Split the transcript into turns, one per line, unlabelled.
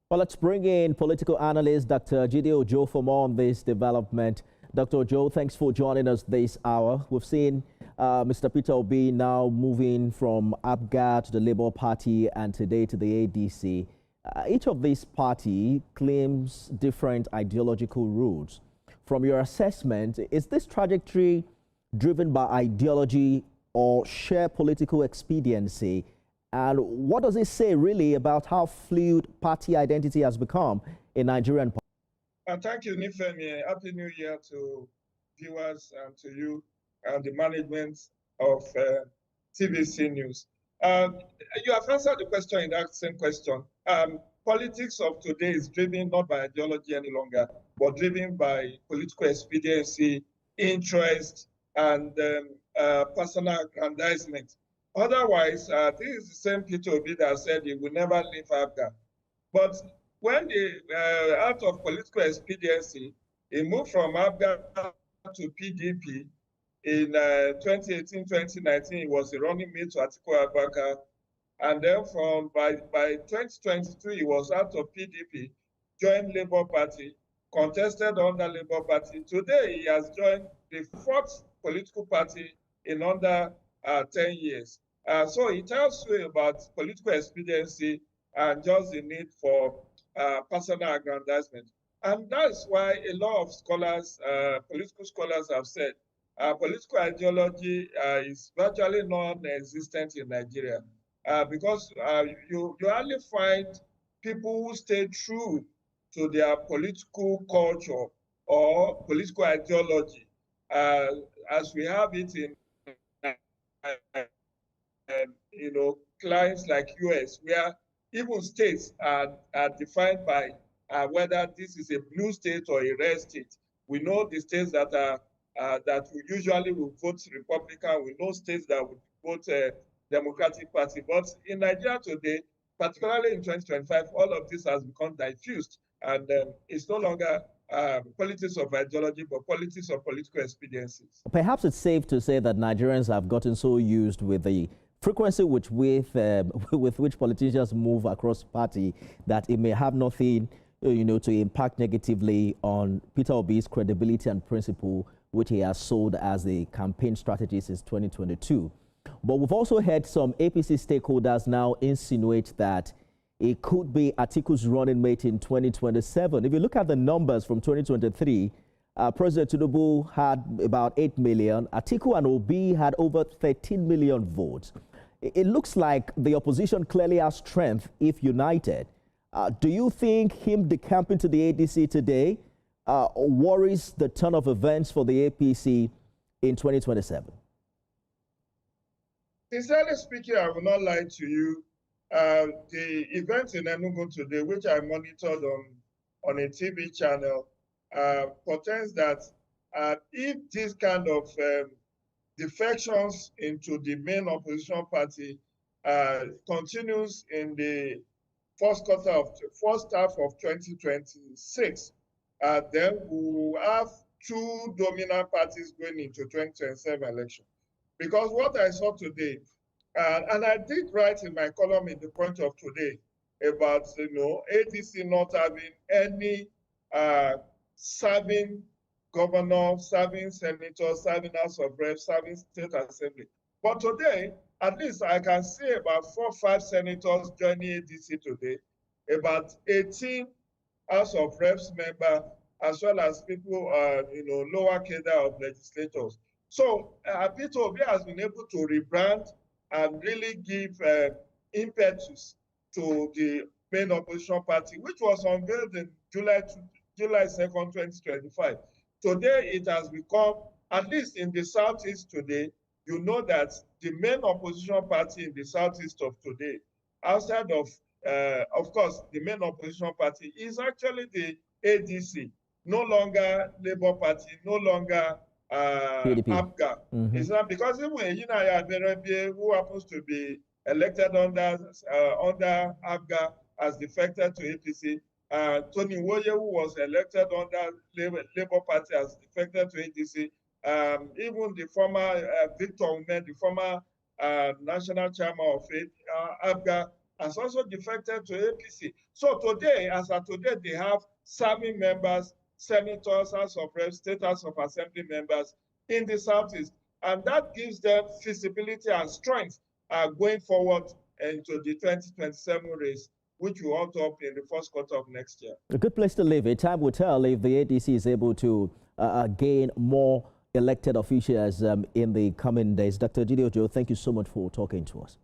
Well, let's bring in political analyst Dr. Jide Ojo for more on this development. Dr. Ojo, thanks for joining us this hour. We've seen Mr. Peter Obi now moving from ABGA to the Labour Party and today to the ADC. Each of these parties claims different ideological roots. From your assessment, is this trajectory driven by ideology or sheer political expediency? And what does it say really about how fluid party identity has become in Nigerian politics?
Thank you, Nifemi. Happy New Year to viewers and to you and the management of TVC News. You have answered the question in that same question. Politics of today is driven not by ideology any longer, but driven by political expediency, interest, and personal aggrandizement. Otherwise, this is the same Peter Obi that said he will never leave ABGA. But when out of political expediency, he moved from ABGA to PDP in 2018, 2019, he was a running mate to Atiku Abubakar. And then by 2023, he was out of PDP, joined Labour Party, contested under Labour Party. Today, he has joined the fourth political party in under 10 years. So it tells you about political expediency and just the need for personal aggrandizement. And that's why a lot of scholars, political scholars have said, political ideology is virtually non-existent in Nigeria because you only find people who stay true to their political culture or political ideology as we have it in clients like US, where even states are defined by whether this is a blue state or a red state. We know the states that are that we usually will vote Republican. We know states that would vote Democratic Party. But in Nigeria today, particularly in 2025, all of this has become diffused, and it's no longer politics of ideology, but politics of political expediencies.
Perhaps it's safe to say that Nigerians have gotten so used with the frequency with which politicians move across party that it may have nothing, to impact negatively on Peter Obi's credibility and principle, which he has sold as a campaign strategy since 2022. But we've also heard some APC stakeholders now insinuate that it could be Atiku's running mate in 2027. If you look at the numbers from 2023, President Tinubu had about 8 million. Atiku and Obi had over 13 million votes. It looks like the opposition clearly has strength if united. Do you think him decamping to the ADC today worries the turn of events for the APC in 2027?
Sincerely speaking, I will not lie to you. The event in Enugu today, which I monitored on a TV channel, portends that if this kind of defections into the main opposition party continues in the first half of 2026, then we will have two dominant parties going into 2027 election. Because what I saw today, and I did write in my column in the Point of Today about ADC not having any serving governor, serving senator, serving House of Reps, serving State Assembly. But today, at least I can see about 4 or 5 senators joining ADC today, about 18 House of Reps members, as well as people, lower cadre of legislators. So Peter Obi has been able to rebrand and really give impetus to the main opposition party, which was unveiled in July 2nd, 2025. Today, it has become, at least in the Southeast today, you know that the main opposition party in the Southeast of today, outside of course, the main opposition party is actually the ADC, no longer Labour Party, no longer ABGA. It's not because even Abaribe, who happens to be elected under ABGA, has defected to APC. Nwoye, who was elected under Labour Party, has defected to ADC. Even the former Victor Umeh, the former national chairman of ABGA, has also defected to APC. So today, as of today, they have serving members, senators, House of Reps, State House of Assembly members in the Southeast. And that gives them feasibility and strength going forward into the 2027 race, which will hold up in the first quarter of next year.
A good place to live. Time will tell if the ADC is able to gain more elected officials in the coming days. Dr. Jide Ojo, thank you so much for talking to us.